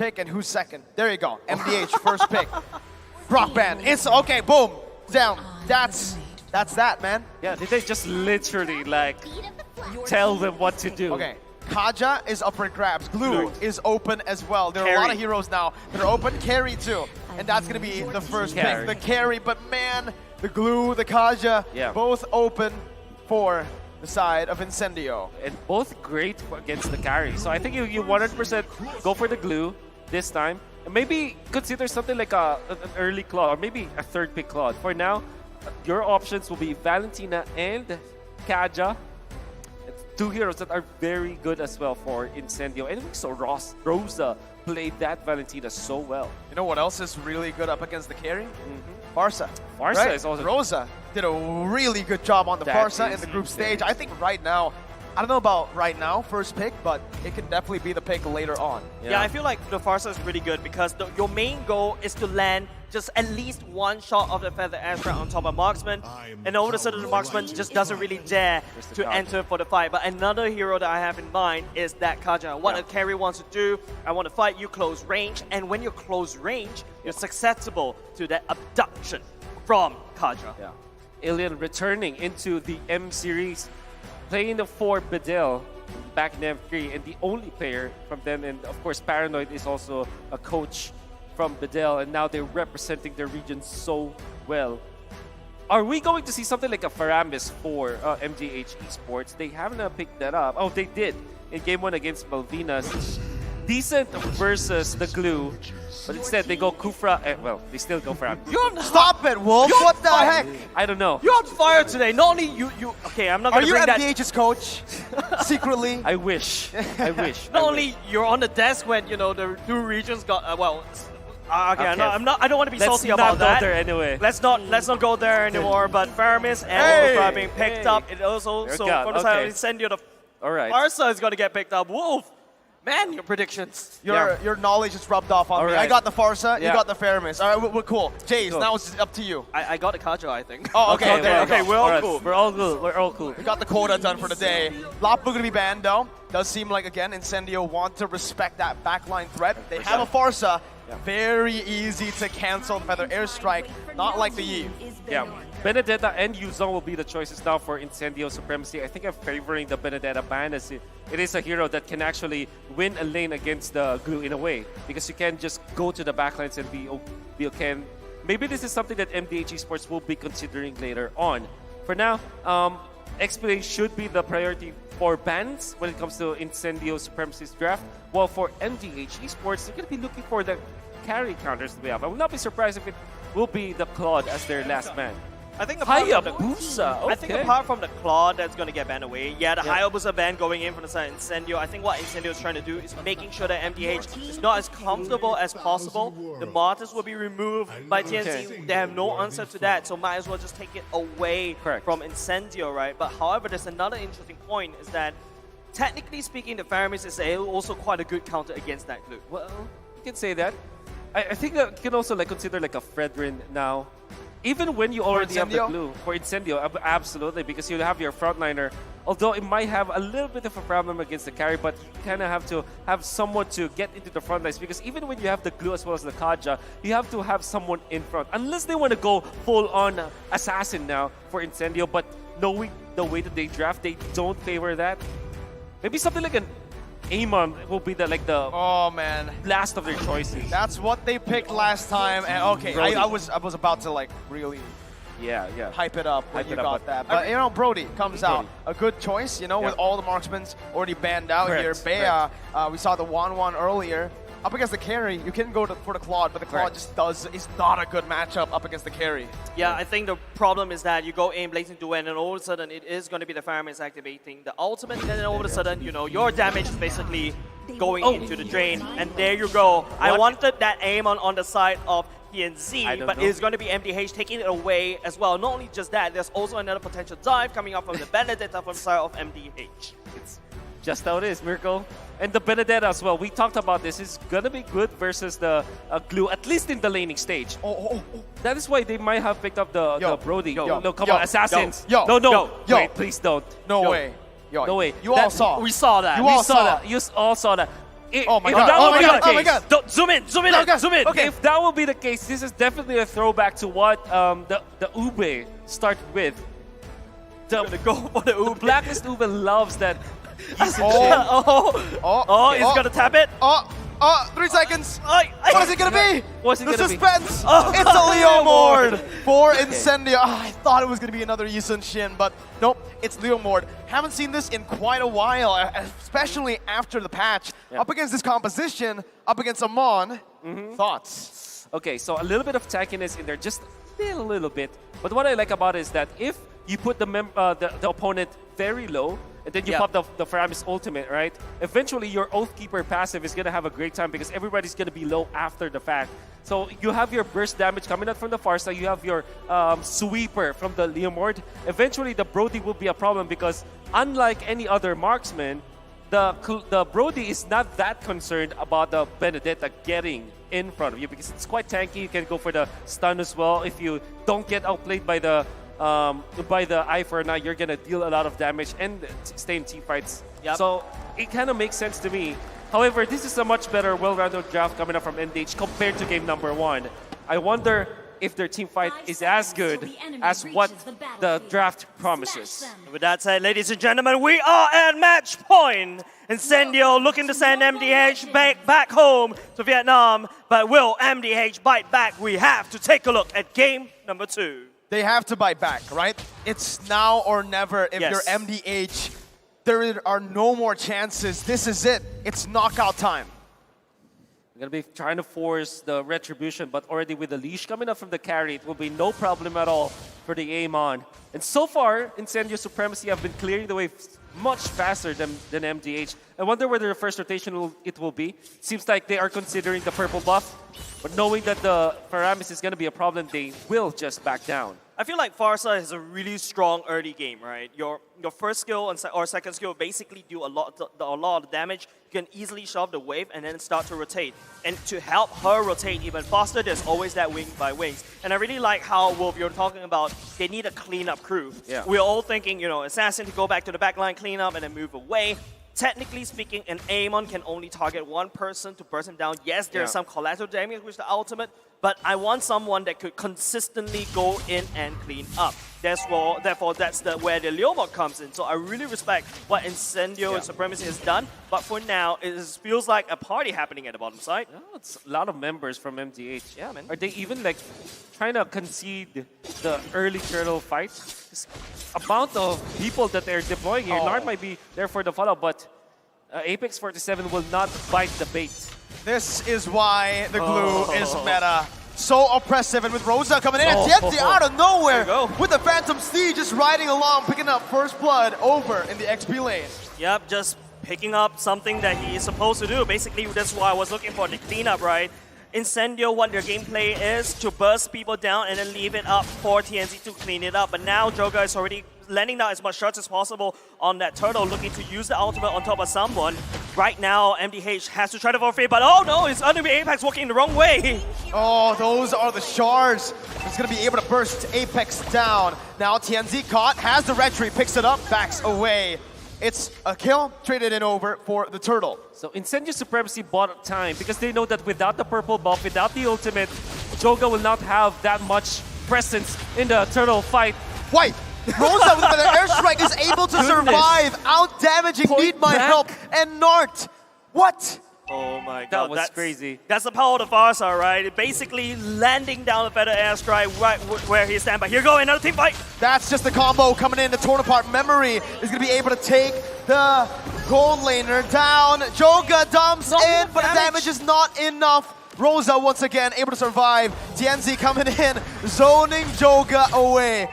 pick and who's second. There you go. MDH, first pick. Rock band. It's okay, boom. Down. That's that, man. Yeah, did they just literally like tell them what to do? Okay. Kaja is up for grabs. Glue is open as well. There are a lot of heroes now that are open. Carry too. And that's going to be the first pick. The carry, but man, the Glue, the Kaja, both open for the side of Incendio. And both great against the carry. So I think you 100% go for the Glue this time. And maybe consider something like an early Claude, or maybe a third pick Claude. For now, your options will be Valentina and Kaja. Two heroes that are very good as well for Incendio. And we saw Rosa played that Valentina so well. You know what else is really good up against the carry? Farsa. Farsa right? is also... Rosa did a really good job on the Farsa in the group stage. I think right now, I don't know about right now, first pick, but it can definitely be the pick later on. Yeah, I feel like the Farsa is pretty good because your main goal is to land just at least one shot of the Feather Airstrike on top of Marksman, and all of a sudden the Marksman just doesn't really dare to enter for the fight. But another hero that I have in mind is that Kaja. What a carry wants to do, I want to fight you close range, and when you're close range, you're susceptible to that abduction from Kaja. Yeah. Alien returning into the M series, playing the 4 Bedell back in M3, and the only player from them, and of course Paranoid is also a coach from Bedell, and now they're representing their region so well. Are we going to see something like a Faramis for MDH Esports? They haven't picked that up. Oh, they did in Game 1 against Malvinas. Decent versus the Glue, but instead they go Kufra, well, they still go Faramis. Stop it, Wolf! What the heck? I don't know. You're on fire today. Not only you. Okay, I'm not going to bring that. Are you MDH's coach? Secretly? I wish. I wish. Not only you're on the desk when the two regions got okay. I don't want to be salty about that. Let's not go there anyway. Let's not go there anymore. But Faramis and Wolf are being picked up. It also from the side of Incendio, the Farsa is going to get picked up. Wolf, man, your predictions. Your knowledge is rubbed off on me. I got the Farsa, you got the Faramis. All right, we're cool. Jace, now it's up to you. I got the Kaja, I think. Oh, okay. Okay, we're all cool. We're all good. We're all cool. We got the quota done for the day. Lapu going to be banned though. Does seem like, again, Incendio want to respect that backline threat. They have a Farsa. Very easy to cancel Feather Airstrike, not like the Eve. Yeah, Benedetta and Yuzong will be the choices now for Incendio Supremacy. I think I'm favoring the Benedetta ban, as it is a hero that can actually win a lane against the Glue in a way, because you can just go to the backlines and be okay. Maybe this is something that MDH Esports will be considering later on. For now, XP should be the priority for bans when it comes to Incendio Supremacy's draft, while for MDH Esports, they're going to be looking for the carry counters that we have. I will not be surprised if it will be the Claude as their last man. I think apart from the Claude that's going to get banned away, the Hayabusa ban going in from the side of Incendio, I think what Incendio is trying to do is making sure that MDH is not as comfortable as possible. The Martyrs will be removed by TNC. They have no answer to that, so might as well just take it away from Incendio, right? But however, there's another interesting point is that technically speaking, the Faramis is also quite a good counter against that Glue. Well, you can say that. I think that you can also consider a Fredrin now. Even when you already have the Glue for Incendio, absolutely, because you have your frontliner. Although it might have a little bit of a problem against the carry, but you kind of have to have someone to get into the front lines, because even when you have the Glue as well as the Kaja, you have to have someone in front. Unless they want to go full-on assassin now for Incendio, but knowing the way that they draft, they don't favor that. Maybe something like an Amon will be the last of their choices. That's what they picked last time, and okay, I was about to really hype it up when you got that. But Brody comes out, a good choice, with all the marksmen already banned out here. Bea, we saw the 1-1 earlier. Up against the carry, you can go for the Claude, but the Claude is not a good matchup up against the carry. Yeah, I think the problem is that you go in Blazing Duel, and then all of a sudden it is going to be the Faramis activating the ultimate, and then all of a sudden, your damage is basically going into the drain, and there you go. I wanted that aim on the side of PNZ, but it's going to be MDH taking it away as well. Not only just that, there's also another potential dive coming up from the Benedetta from the side of MDH. It's just how it is, Mirko. And the Benedetta as well. We talked about this. It's going to be good versus the Glue, at least in the laning stage. That is why they might have picked up the Brody. No, come on, Assassins. Wait, please don't. No way. No way. You all saw. We saw that. You all saw that. Oh my god! Oh my god! Don't, zoom in! Zoom in! Zoom in! Okay. If that will be the case, this is definitely a throwback to what the Ube started with. I'm gonna go for the Ube. Blacklist Ube loves that. He's gonna tap it. 3 seconds. What is it gonna be? What's it the gonna suspense. Be? Oh. It's a Leo Mord for Incendio. I thought it was gonna be another Yisun Shin, but nope. It's Leo Mord. Haven't seen this in quite a while, especially after the patch. Up against this composition, up against Amon. Thoughts? Okay, so a little bit of tankiness in there, just a little bit. But what I like about it is that if you put the opponent very low, and then you pop the Faramis ultimate, right? Eventually, your Oathkeeper passive is going to have a great time because everybody's going to be low after the fact. So you have your burst damage coming out from the far side. You have your sweeper from the Leomord. Eventually, the Brody will be a problem because unlike any other marksman, the Brody is not that concerned about the Benedetta getting in front of you because it's quite tanky. You can go for the stun as well. If you don't get outplayed by the Eye for now, you're gonna deal a lot of damage and stay in team fights. So it kind of makes sense to me. However, this is a much better, well-rounded draft coming up from MDH compared to game number 1. I wonder if their team fight is as good as what the draft promises. With that said, ladies and gentlemen, we are at match point. Incendio looking to send MDH back home to Vietnam, but will MDH bite back? We have to take a look at game number 2. They have to bite back, right? It's now or never. If you're MDH, there are no more chances. This is it. It's knockout time. I'm going to be trying to force the retribution, but already with the leash coming up from the carry, it will be no problem at all for the Amon. And so far, Incendio Supremacy have been clearing the way much faster than MDH. I wonder whether the first rotation it will be. Seems like they are considering the purple buff, but knowing that the Faramis is going to be a problem, they will just back down. I feel like Farsa has a really strong early game, right? Your first skill or second skill basically do a lot of damage. You can easily shove the wave and then start to rotate. And to help her rotate even faster, there's always that wing by wings. And I really like how, Wolf, you're talking about they need a cleanup crew. Yeah. We're all thinking, you know, Assassin to go back to the backline, clean up, and then move away. Technically speaking, an Amon can only target one person to burst him down. Yes, there's some collateral damage with the ultimate, but I want someone that could consistently go in and clean up. Therefore, that's where the Leomord comes in. So I really respect what Incendio and Supremacy has done, but for now, it feels like a party happening at the bottom side. Yeah, it's a lot of members from MDH. Yeah, man. Are they even like trying to concede the early turtle fight? This amount of people that they're deploying here, Nard might be there for the follow, but Apex 47 will not bite the bait. This is why the glue is meta. So oppressive, and with Rosa coming in, and Tienzi out of nowhere with the Phantom Steed just riding along, picking up first blood over in the XP lane. Yep, just picking up something that he is supposed to do. Basically, that's why I was looking for the cleanup, right? Incendio, what their gameplay is to burst people down and then leave it up for TNZ to clean it up. But now Joga is already landing down as much shots as possible on that turtle, looking to use the ultimate on top of someone. Right now, MDH has to try to forfeit, but oh no, it's enemy Apex walking the wrong way. Oh, those are the shards. He's going to be able to burst Apex down. Now TNZ caught, has the retreat, picks it up, backs away. It's a kill, traded in over for the turtle. So Incendio Supremacy bought time because they know that without the purple buff, without the ultimate, Joga will not have that much presence in the turtle fight. White! Rosa with the airstrike is able to survive, out-damaging, need my help, and Nart. What? Oh my god, that was crazy. That's the power of the Farsa, right? Basically landing down a feather airstrike right where he stands. But here go, another team fight. That's just the combo coming in. The torn apart memory is going to be able to take the gold laner down. Joga dumps in, but the damage is not enough. Rosa once again able to survive. TNZ coming in, zoning Joga away.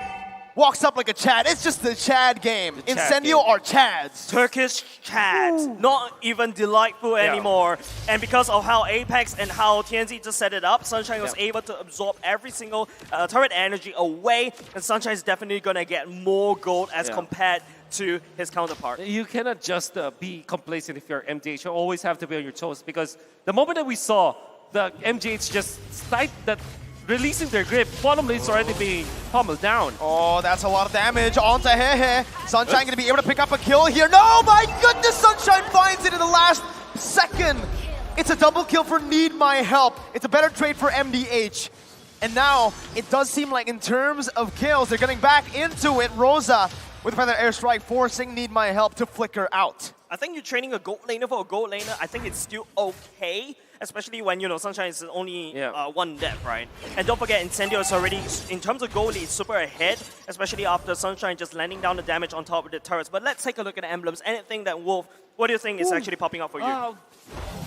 Walks up like a Chad. It's just the Chad game. Incendio are Chads. Turkish Chads. Not even delightful anymore. And because of how Apex and how TNZ just set it up, Sunshine was able to absorb every single turret energy away. And Sunshine is definitely going to get more gold as compared to his counterpart. You cannot just be complacent if you're MDH. You always have to be on your toes because the moment that we saw the MDH just releasing their grip, bottom lane's already being pummeled down. Oh, that's a lot of damage onto Hehe. Sunshine going to be able to pick up a kill here. No, my goodness, Sunshine finds it in the last second. It's a double kill for Need My Help. It's a better trade for MDH. And now, it does seem like in terms of kills, they're getting back into it. Rosa with a feather airstrike, forcing Need My Help to flicker out. I think you're training a gold laner for a gold laner. I think it's still okay, especially when, you know, Sunshine is only one death, right? And don't forget, Incendio is already, in terms of gold, he's super ahead, especially after Sunshine just landing down the damage on top of the turrets. But let's take a look at the emblems. Anything that Wolf, what do you think is actually popping up for you?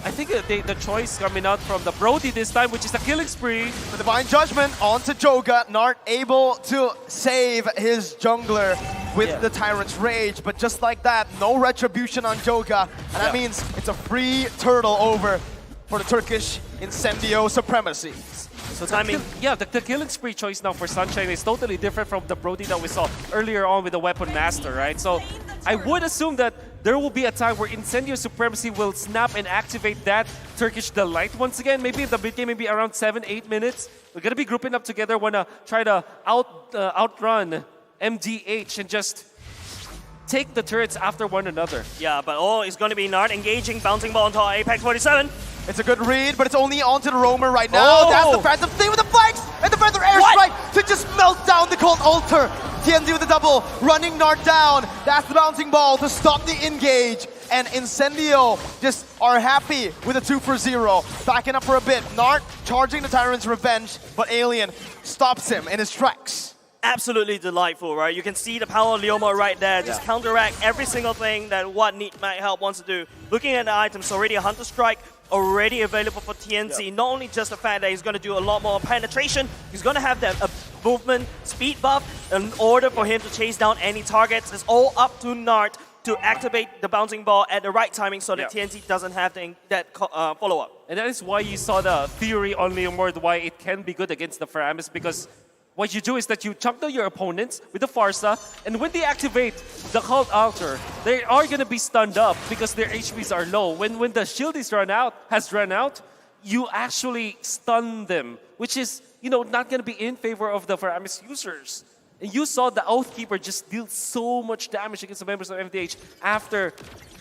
I think the choice coming out from the Brody this time, which is the killing spree. The Divine Judgment onto Joga. Nart able to save his jungler with the Tyrant's Rage. But just like that, no retribution on Joga. And that means it's a free turtle over for the Turkish Incendio Supremacy. So timing. The killing spree choice now for Sunshine is totally different from the Brody that we saw earlier on with the Weapon Master, right? So I would assume that there will be a time where Incendio Supremacy will snap and activate that Turkish Delight once again. Maybe in the mid game, maybe around 7-8 minutes. We're going to be grouping up together, want to try to outrun MDH and just take the turrets after one another. Yeah, but it's going to be Nart engaging, bouncing ball onto Apex 47. It's a good read, but it's only onto the Roamer right now. That's the Phantom thing with the flanks and the Feather Airstrike to just melt down the Cold Altar. TNZ with the double, running Nart down. That's the bouncing ball to stop the engage. And Incendio just are happy with a 2 for 0. Backing up for a bit. Nart charging the Tyrant's Revenge, but Alien stops him in his tracks. Absolutely delightful, right? You can see the power of Leoma right there. Just counteract every single thing that what Need My Help wants to do. Looking at the items, already a Hunter Strike, already available for TNZ. Not only just the fact that he's going to do a lot more penetration, he's going to have that movement speed buff in order for him to chase down any targets. It's all up to Nart to activate the bouncing ball at the right timing so that TNZ doesn't have that follow-up. And that is why you saw the theory on Leomord, why it can be good against the Faramis, because what you do is that you chunk down your opponents with the Farsa, and when they activate the Cult Altar, they are going to be stunned up because their HPs are low. When the shield has run out, you actually stun them, which is, you know, not going to be in favor of the Faramis users. And you saw the Oathkeeper just deal so much damage against the members of MDH after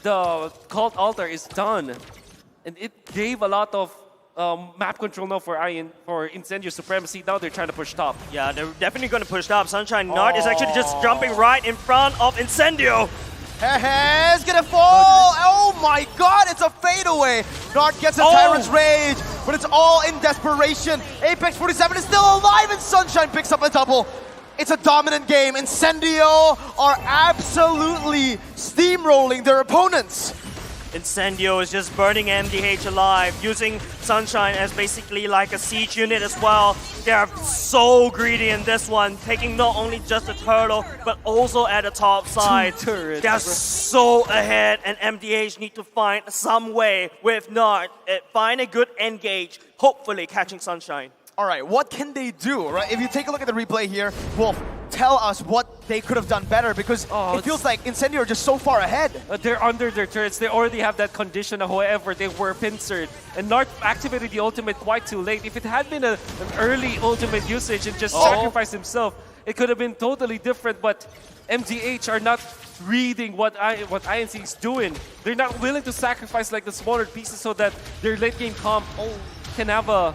the Cult Altar is done. And it gave a lot of map control now for Incendio Supremacy. Now they're trying to push top. Yeah, they're definitely going to push top. Sunshine Nart is actually just jumping right in front of Incendio. He's gonna fall! Oh my god, it's a fadeaway! Nart gets a Tyrant's Rage, but it's all in desperation. Apex 47 is still alive and Sunshine picks up a double. It's a dominant game. Incendio are absolutely steamrolling their opponents. Incendio is just burning MDH alive, using Sunshine as basically like a siege unit as well. They are so greedy in this one, taking not only just the turtle, but also at the top side. They are so ahead, and MDH need to find some way with Nart, find a good engage, hopefully catching Sunshine. All right, what can they do, right? If you take a look at the replay here, Wolf, tell us what they could have done better, because it feels like Incendio are just so far ahead. They're under their turrets. They already have that condition. However, they were pincered. And Nart activated the ultimate quite too late. If it had been an early ultimate usage and just sacrificed himself, it could have been totally different. But MDH are not reading what INC is doing. They're not willing to sacrifice like the smaller pieces so that their late game comp can have a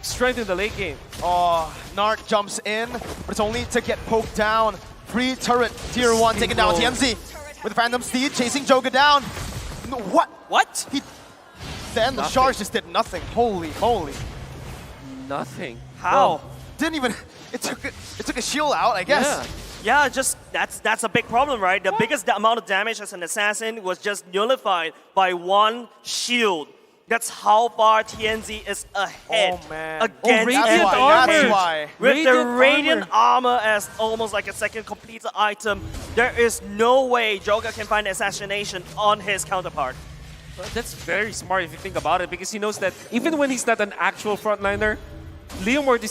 strength in the late game. Nart jumps in, but it's only to get poked down. Free turret, tier 1 taken down. TNZ with Phantom Steed chasing Joga down. No, what? Then the Shards just did nothing. Holy moly. Nothing. How? Didn't even, it took a shield out, I guess. Yeah, just that's a big problem, right? The biggest amount of damage as an assassin was just nullified by one shield. That's how far TNZ is ahead against Radiant Armor. That's why. With the Radiant Armor as almost like a second completed item, there is no way Joga can find assassination on his counterpart. Well, that's very smart if you think about it, because he knows that even when he's not an actual frontliner, Leomord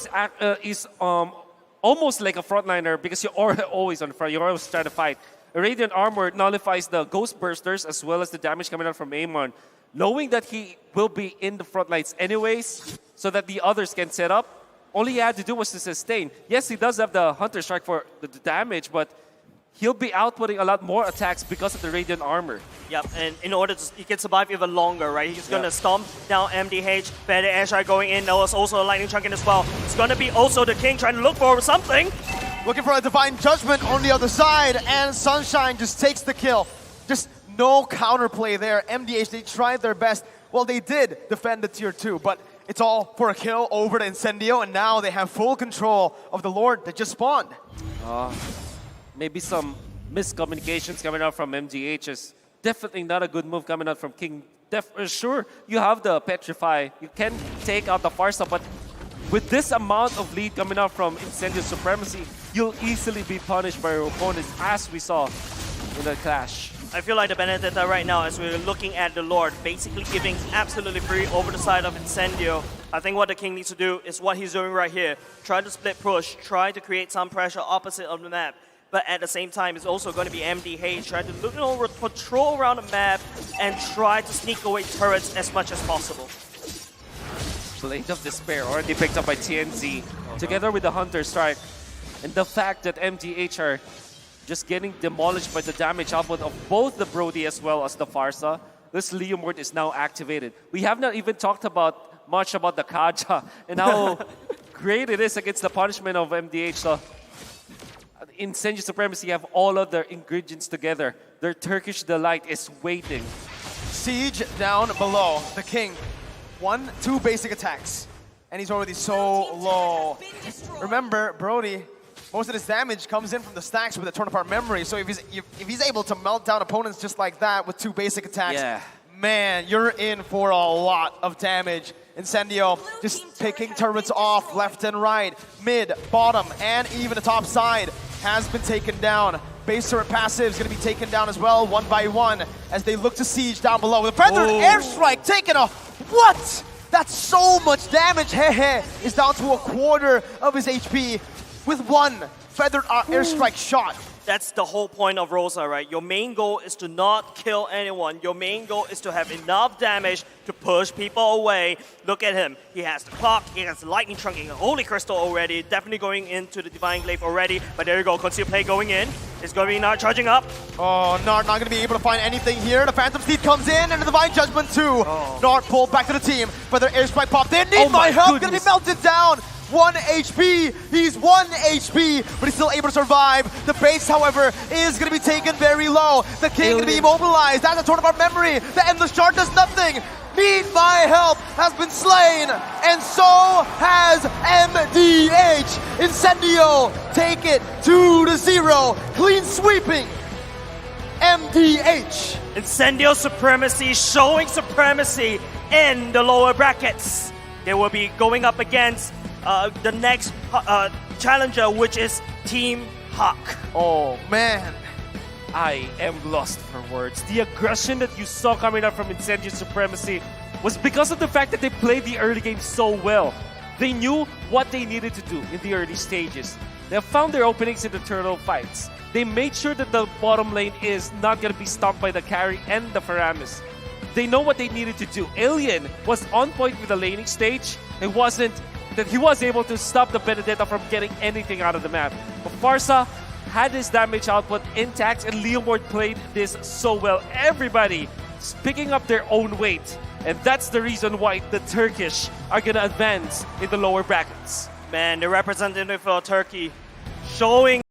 is almost like a frontliner because you're always on the front. You're always trying to fight. A Radiant Armor nullifies the Ghost Bursters as well as the damage coming out from Amon. Knowing that he will be in the front lines anyways, so that the others can set up, all he had to do was to sustain. Yes, he does have the Hunter Strike for the damage, but he'll be outputting a lot more attacks because of the Radiant Armor. Yep, and in order to he can survive even longer, right? He's gonna stomp down MDH. MDH are going in. There was also a lightning chunk in as well. It's gonna be also the King trying to look for something. Looking for a Divine Judgment on the other side, and Sunshine just takes the kill. Just no counterplay there. MDH, they tried their best. Well, they did defend the tier 2, but it's all for a kill over to Incendio, and now they have full control of the Lord that just spawned. Maybe some miscommunications coming out from MDH is definitely not a good move coming out from King. Sure, you have the Petrify. You can take out the Farsa, but with this amount of lead coming out from Incendio Supremacy, you'll easily be punished by your opponents, as we saw in the clash. I feel like the Benedetta right now, as we're looking at the Lord, basically giving absolutely free over the side of Incendio. I think what the King needs to do is what he's doing right here. Try to split push, try to create some pressure opposite of the map. But at the same time, it's also going to be MDH trying to look over, patrol around the map and try to sneak away turrets as much as possible. Blade of Despair already picked up by TNZ, together with the Hunter Strike. And the fact that MDH are just getting demolished by the damage output of both the Brody as well as the Farsa. This Leomord is now activated. We have not even talked much about the Kaja and how great it is against the punishment of MDH. So Incendio Supremacy have all of their ingredients together. Their Turkish delight is waiting. Siege down below. The King, 2 basic attacks, and he's already so low. Remember, Brody, most of his damage comes in from the stacks with a torn apart memory. So if he's able to melt down opponents just like that with 2 basic attacks, man, you're in for a lot of damage. Incendio just picking turrets off left and right, mid, bottom, and even the top side has been taken down. Base turret passive is going to be taken down as well, 1 by 1, as they look to siege down below. The Predator airstrike taken off. What? That's so much damage. Hehe is down to a quarter of his HP. With 1 feathered airstrike shot. That's the whole point of Rosa, right? Your main goal is to not kill anyone. Your main goal is to have enough damage to push people away. Look at him. He has the clock, he has the lightning trunking, a holy crystal already, definitely going into the divine glaive already. But there you go, conceal play going in. It's going to be Nart charging up. Oh, Nart not going to be able to find anything here. The Phantom Steed comes in, and the Divine Judgment too. Nart pulled back to the team, but their airstrike popped in. Need my help, going to be melted down. 1 HP, he's 1 HP, but he's still able to survive. The base, however, is going to be taken very low. The King going to be immobilized. That's a torn apart memory. The Endless Shard does nothing. Need my help has been slain, and so has MDH. Incendio take it 2-0, clean sweeping MDH. Incendio Supremacy showing supremacy in the lower brackets. They will be going up against the next challenger, which is Team Hawk. Oh man, I am lost for words. The aggression that you saw coming out from Incendio Supremacy was because of the fact that they played the early game so well. They knew what they needed to do in the early stages. They have found their openings in the turtle fights. They made sure that the bottom lane is not going to be stomped by the carry and the Faramis. They know what they needed to do. Alien was on point with the laning stage. It wasn't that he was able to stop the Benedetta from getting anything out of the map. But Farsa had his damage output intact, and Leomord played this so well. Everybody is picking up their own weight, and that's the reason why the Turkish are going to advance in the lower brackets. Man, the representative for Turkey showing